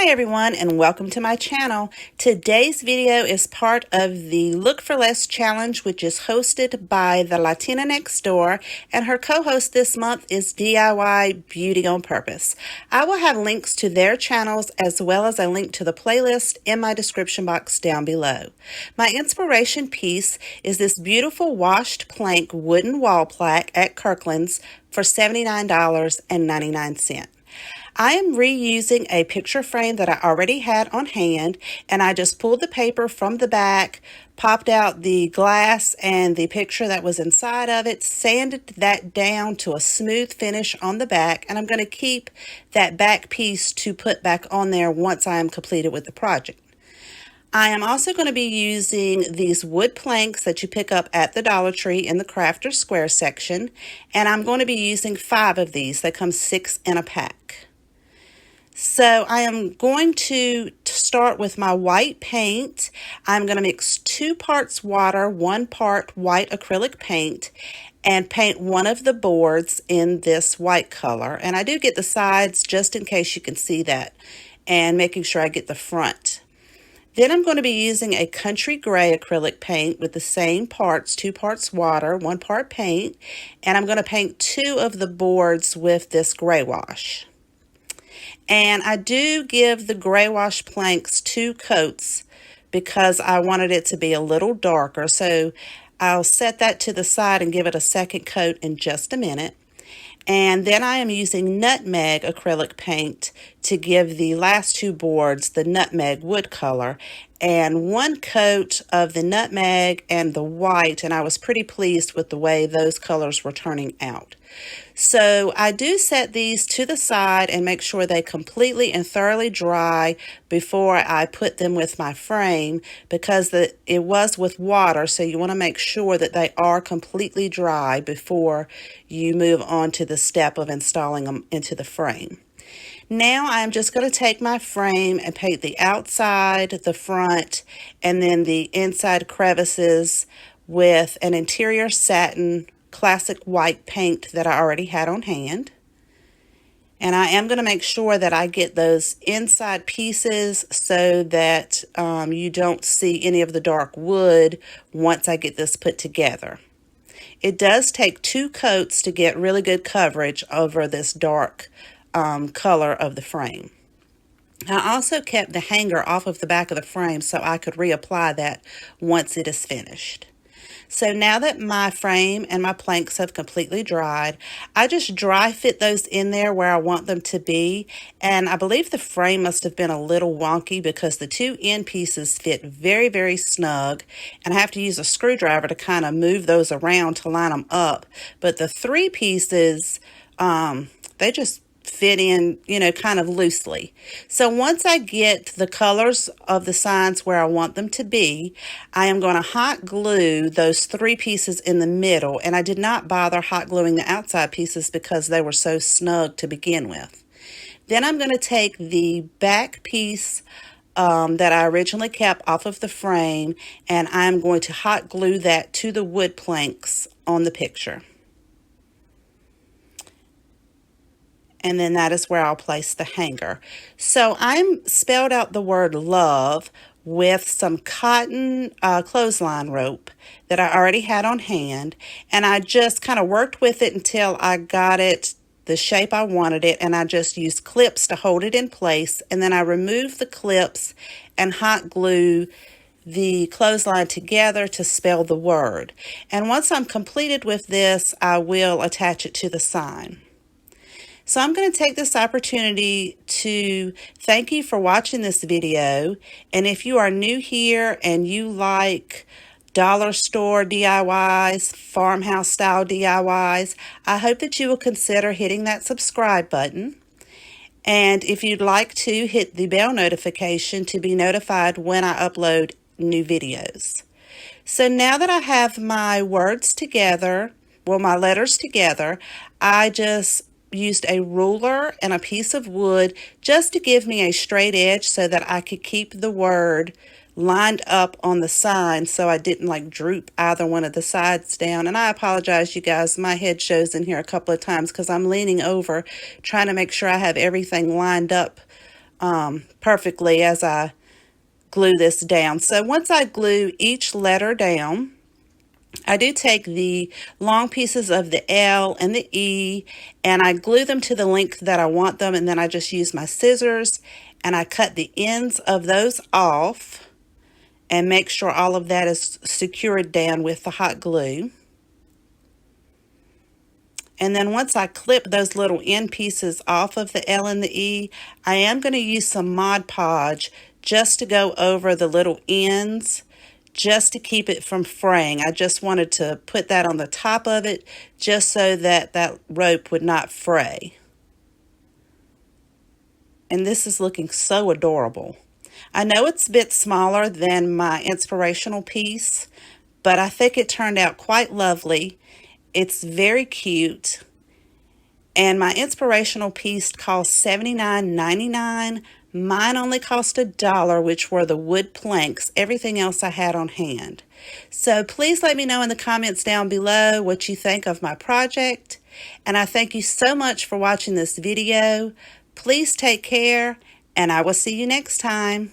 Hi everyone, and welcome to my channel. Today's video is part of the Look for Less challenge, which is hosted by the Latina Next Door, and her co-host this month is DIY Beauty on Purpose. I will have links to their channels as well as a link to the playlist in my description box down below. My inspiration piece is this beautiful washed plank wooden wall plaque at Kirkland's for $79.99. I am reusing a picture frame that I already had on hand, and I just pulled the paper from the back, popped out the glass and the picture that was inside of it, sanded that down to a smooth finish on the back, and I'm going to keep that back piece to put back on there once I am completed with the project. I am also going to be using these wood planks that you pick up at the Dollar Tree in the Crafter Square section, and I'm going to be using 5 of these. They come 6 in a pack. So I am going to start with my white paint. I'm going to mix 2 parts water, 1 part white acrylic paint, and paint one of the boards in this white color. And I do get the sides just in case you can see that, and making sure I get the front. Then I'm going to be using a country gray acrylic paint with the same parts, 2 parts water, 1 part paint, and I'm going to paint 2 of the boards with this gray wash. And I do give the gray wash planks 2 coats because I wanted it to be a little darker. So I'll set that to the side and give it a second coat in just a minute. And then I am using nutmeg acrylic paint to give the last 2 boards the nutmeg wood color, and 1 coat of the nutmeg and the white, and I was pretty pleased with the way those colors were turning out. So I do set these to the side and make sure they completely and thoroughly dry before I put them with my frame, because it was with water, so you want to make sure that they are completely dry before you move on to the step of installing them into the frame. Now I'm just going to take my frame and paint the outside, the front, and then the inside crevices with an interior satin classic white paint that I already had on hand. And I am going to make sure that I get those inside pieces so that you don't see any of the dark wood once I get this put together. It does take 2 coats to get really good coverage over this dark color of the frame. I also kept the hanger off of the back of the frame so I could reapply that once it is finished. So now that my frame and my planks have completely dried, I just dry fit those in there where I want them to be. And I believe the frame must have been a little wonky because the 2 end pieces fit very, very snug. And I have to use a screwdriver to kind of move those around to line them up. But the 3 pieces, they just fit in, kind of loosely. So once I get the colors of the signs where I want them to be, I am going to hot glue those 3 pieces in the middle, and I did not bother hot gluing the outside pieces because they were so snug to begin with. Then I'm going to take the back piece that I originally kept off of the frame, and I'm going to hot glue that to the wood planks on the picture. And then that is where I'll place the hanger. So I'm spelled out the word love with some cotton clothesline rope that I already had on hand, and I just kind of worked with it until I got it the shape I wanted it, and I just used clips to hold it in place, and then I removed the clips and hot glue the clothesline together to spell the word. And once I'm completed with this, I will attach it to the sign. So I'm going to take this opportunity to thank you for watching this video. And if you are new here and you like dollar store DIYs, farmhouse style DIYs, I hope that you will consider hitting that subscribe button. And if you'd like to, hit the bell notification to be notified when I upload new videos. So now that I have my words together, well, my letters together, I just used a ruler and a piece of wood just to give me a straight edge so that I could keep the word lined up on the sign so I didn't droop either one of the sides down. And I apologize, you guys, my head shows in here a couple of times because I'm leaning over trying to make sure I have everything lined up perfectly as I glue this down. So once I glue each letter down, I do take the long pieces of the L and the E and I glue them to the length that I want them, and then I just use my scissors and I cut the ends of those off and make sure all of that is secured down with the hot glue. And then once I clip those little end pieces off of the L and the E, I am going to use some Mod Podge just to go over the little ends, just to keep it from fraying. I just wanted to put that on the top of it just so that that rope would not fray. And this is looking so adorable. I know it's a bit smaller than my inspirational piece, but I think it turned out quite lovely. It's very cute. And my inspirational piece cost $79.99. Mine only cost $1, which were the wood planks. Everything else I had on hand. So please let me know in the comments down below what you think of my project. And I thank you so much for watching this video. Please take care, and I will see you next time.